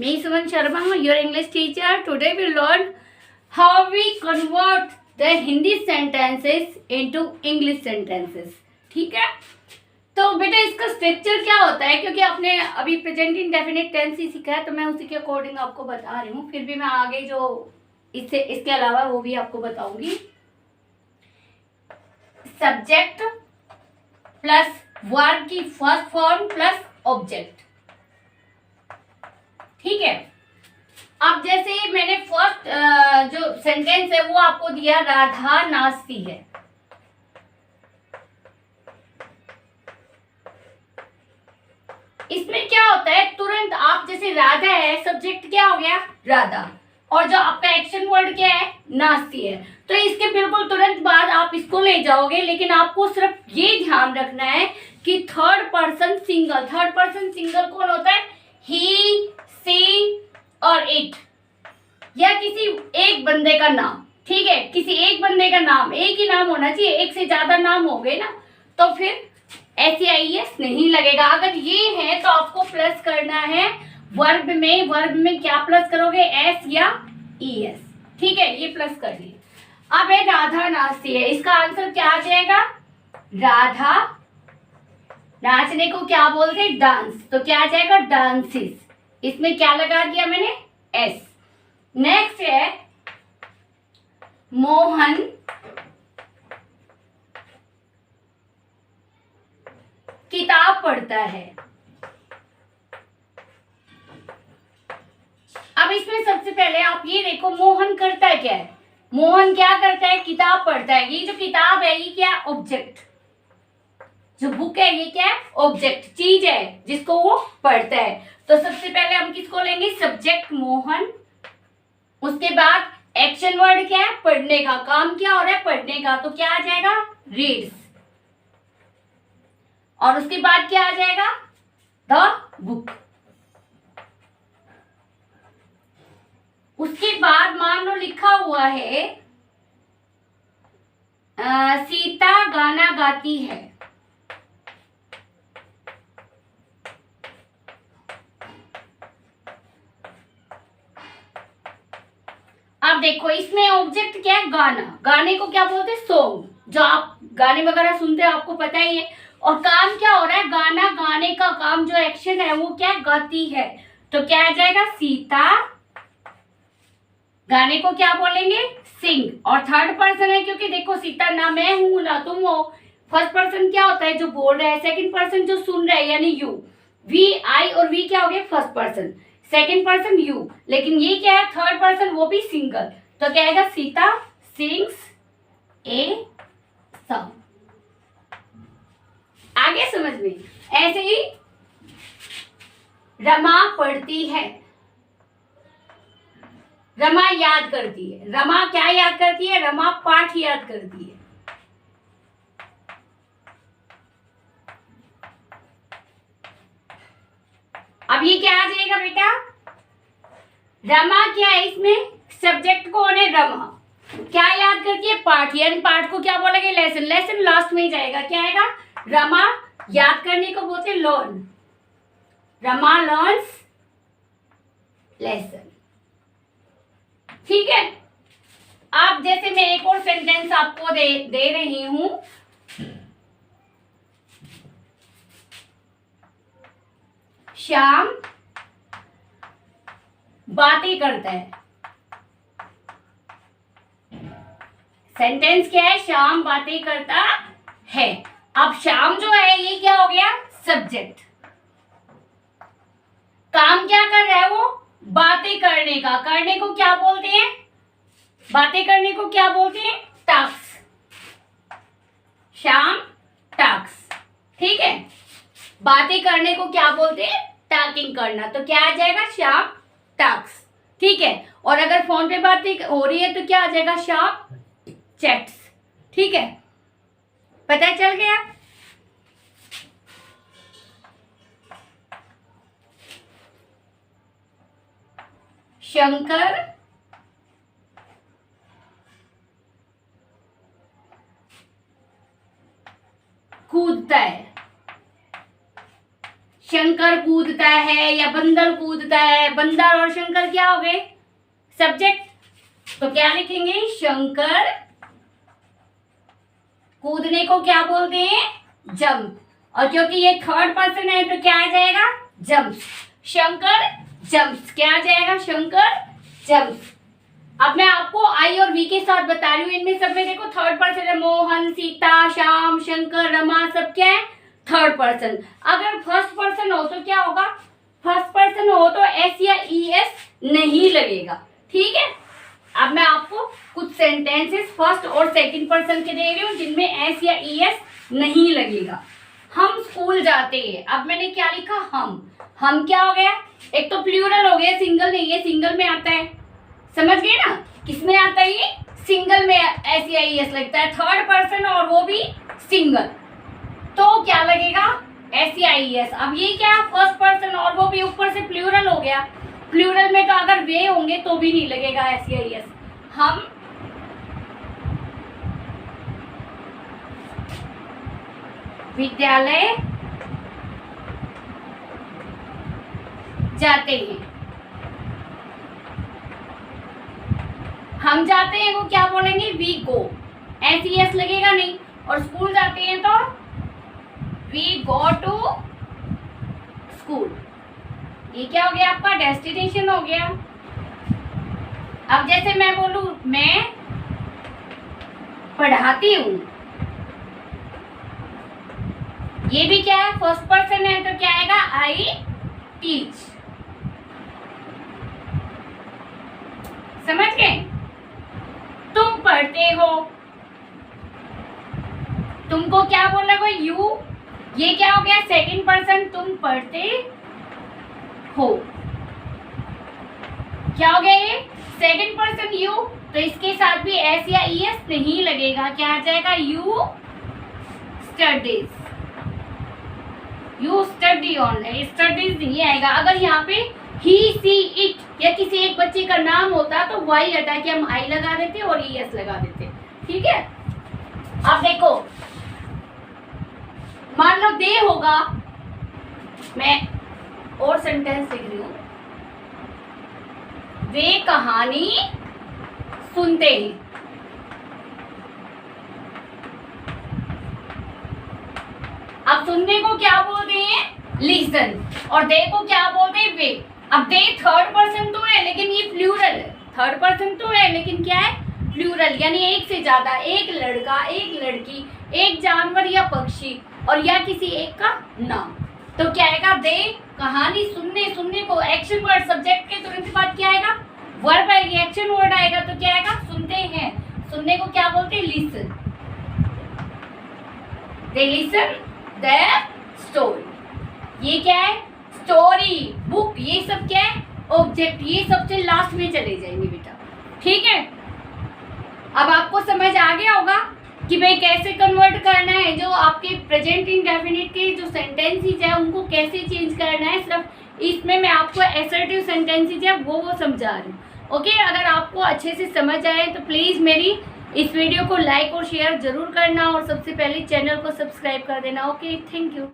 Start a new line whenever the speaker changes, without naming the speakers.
Me, Suman Sharma, your English teacher. Today we learn how we convert the Hindi sentences into English sentences. ठीक है, तो बेटा इसका structure क्या होता है, क्योंकि आपने अभी प्रेजेंट इंडेफिनिट टेंस ही सीखा है, तो मैं उसी के अकॉर्डिंग आपको बता रही हूँ। फिर भी मैं आगे जो इसके अलावा वो भी आपको बताऊंगी। सब्जेक्ट प्लस वर्ब की फर्स्ट फॉर्म प्लस ऑब्जेक्ट। ठीक है, अब जैसे मैंने फर्स्ट जो सेंटेंस है वो आपको दिया, राधा नाचती है। इसमें क्या होता है, तुरंत आप जैसे राधा है, सब्जेक्ट क्या हो गया राधा, और जो आपका एक्शन वर्ड क्या है नाचती है, तो इसके बिल्कुल तुरंत बाद आप इसको ले जाओगे। लेकिन आपको सिर्फ ये ध्यान रखना है कि third person single, third person single कौन होता है, ही सी और इट, या किसी एक बंदे का नाम। ठीक है, किसी एक बंदे का नाम, एक ही नाम होना चाहिए। एक से ज्यादा नाम हो गए ना तो फिर SEIS नहीं लगेगा। अगर ये है तो आपको प्लस करना है वर्ब में। वर्ब में क्या प्लस करोगे, S या ES। ठीक है, ये प्लस कर लिए। अब है राधा नाचती है, इसका आंसर क्या आ जाएगा, राधा नाचने को क्या बोलते हैं, डांस, तो क्या आ जाएगा डांसिस। इसमें क्या लगा दिया मैंने, S। नेक्स्ट है मोहन किताब पढ़ता है। अब इसमें सबसे पहले आप ये देखो, मोहन करता है क्या है, मोहन क्या करता है, किताब पढ़ता है। ये जो किताब है ये क्या है, ऑब्जेक्ट। जो बुक है ये क्या है, ऑब्जेक्ट, चीज है जिसको वो पढ़ता है। तो सबसे पहले हम किसको लेंगे, सब्जेक्ट मोहन। उसके बाद एक्शन वर्ड क्या है, पढ़ने का, काम क्या हो रहा है पढ़ने का, तो क्या आ जाएगा रीड्स। और उसके बाद क्या आ जाएगा, द बुक। उसके बाद मान लो लिखा हुआ है सीता गाना गाती है। अब देखो इसमें ऑब्जेक्ट क्या है, गाना। गाने को क्या बोलते हैं, सॉन्ग। जो आप गाने वगैरह सुनते हैं आपको पता ही है। और काम क्या हो रहा है, गाना गाने का काम, जो एक्शन है वो क्या गाती है। तो क्या आ जाएगा, सीता गाने को क्या बोलेंगे, सिंग। और थर्ड पर्सन है, क्योंकि देखो सीता ना मैं हूं ना तुम हो। फर्स्ट पर्सन क्या होता है, जो बोल रहा है। सेकंड पर्सन जो सुन रहा है, यानी यू। वी, आई और वी क्या हो गए first person, second person you. लेकिन ये क्या है, थर्ड पर्सन, वो भी सिंगल। तो क्या आएगा, सीता सिंग्स ए सॉन्ग। आगे समझ में। ऐसे ही रमा पढ़ती है, रमा याद करती है। रमा क्या याद करती है, रमा पाठ याद करती है। अब ये क्या आ जाएगा बेटा, रमा क्या है, इसमें सब्जेक्ट कौन है, रमा। क्या याद करती है, पाठ, यानी पाठ को क्या बोलेंगे, लेसन। लेसन लास्ट में ही जाएगा, क्या आएगा, रमा याद करने को बोलते लर्न। Rama learns lesson. ठीक है, अब जैसे मैं एक और सेंटेंस आपको दे रही हूं। श्याम बातें करता है। सेंटेंस क्या है, श्याम बातें करता है। अब श्याम जो है ये क्या हो गया, सब्जेक्ट। काम क्या कर रहा है वो, बातें करने का। करने को क्या बोलते हैं, बातें करने को क्या बोलते हैं, टॉक्स। श्याम टॉक्स। ठीक है, बातें करने को क्या बोलते हैं, टॉकिंग करना। तो क्या आ जाएगा, श्याम टॉक्स। ठीक है, और अगर फोन पे बातें हो रही है तो क्या आ जाएगा, श्याम चैट्स। ठीक है, पता चल गया। शंकर कूदता है। शंकर कूदता है या बंदर कूदता है, बंदर और शंकर क्या हो गए? सब्जेक्ट। तो क्या लिखेंगे? शंकर कूदने को क्या बोलते हैं? जंप। और क्योंकि ये थर्ड पर्सन है तो क्या आ जाएगा? जंप्स। शंकर जंप्स। क्या आ जाएगा? शंकर जंप्स। अब मैं आपको आई और वी के साथ बता रही हूँ। इनमें सब में देखो थर्ड पर्सन है। मोहन, सीता, श्याम, शंकर, रमा, सब क्या है? Third person. अगर फर्स्ट पर्सन हो तो क्या होगा? फर्स्ट पर्सन हो तो एस या ई एस नहीं लगेगा। ठीक है। अब मैं आपको कुछ सेंटेंसेस फर्स्ट और सेकंड पर्सन के दे रही हूँ जिनमें एस या ई एस नहीं लगेगा। हम स्कूल जाते हैं। अब मैंने क्या लिखा? हम क्या हो गया? एक तो प्लूरल हो गया, सिंगल नहीं है। सिंगल में आता है, समझ गए ना? किसमें आता है ये? सिंगल में एस या ई एस लगता है। थर्ड पर्सन और वो भी सिंगल, तो क्या लगेगा? एस या ई एस। अब ये क्या? फर्स्ट पर्सन और वो भी ऊपर से प्लूरल हो गया। प्लूरल में तो अगर वे होंगे तो भी नहीं लगेगा एस या ई एस। हम विद्यालय जाते हैं। हम जाते हैं को क्या बोलेंगे? We go. S E S लगेगा नहीं। और स्कूल जाते हैं तो वी गो टू स्कूल। ये क्या हो गया? आपका डेस्टिनेशन हो गया। अब जैसे मैं बोलूं मैं पढ़ाती हूं, ये भी क्या है? फर्स्ट पर्सन है तो क्या आएगा? I teach. समझ गए? तुम पढ़ते हो, तुमको क्या बोला कोई? यू। ये क्या हो गया? Second person. तुम पढ़ते हो। क्या हो गया? ये सेकंड पर्सन यू, तो इसके साथ भी एस या ई एस नहीं लगेगा। क्या आ जाएगा? You studies. You study online. Studies नहीं आएगा। अगर यहाँ पे ही, सी, इट या किसी एक बच्चे का नाम होता तो वाई हटा के हम आई लगा देते और ई एस लगा देते। ठीक है। अब देखो, मान लो दे होगा, मैं और सेंटेंस लिख रही हूं। वे कहानी सुनते हैं। अब सुनने को क्या बोलते हैं? लिसन। और दे को क्या बोलते हैं? वे। अब दे थर्ड पर्सन तो है लेकिन ये प्लूरल है। थर्ड पर्सन तो है लेकिन क्या है? प्लूरल, यानी एक से ज्यादा। एक लड़का, एक लड़की, एक जानवर या पक्षी, और या किसी एक का नाम। तो क्या आएगा? दे कहानी सुनने। सुनने को एक्शन वर्ड, सब्जेक्ट के तुरंत बाद क्या आएगा? वर्ब आएगी, एक्शन वर्ड आएगा। तो क्या आएगा? सुनते हैं। सुनने को क्या बोलते हैं? Listen. They listen the story. ये क्या है? स्टोरी, बुक, ये सब क्या है? ऑब्जेक्ट। ये सबसे लास्ट में चले जाएंगे बेटा। ठीक है। अब आपको समझ आ गया होगा कि भाई कैसे कन्वर्ट करना है। जो आपके प्रेजेंट इंडेफिनिट के जो सेंटेंसेस है उनको कैसे चेंज करना है। सिर्फ इसमें मैं आपको असर्टिव सेंटेंसेस है वो समझा रही हूँ। ओके। अगर आपको अच्छे से समझ आए तो प्लीज़ मेरी इस वीडियो को लाइक और शेयर जरूर करना और सबसे पहले चैनल को सब्सक्राइब कर देना। Okay, thank you.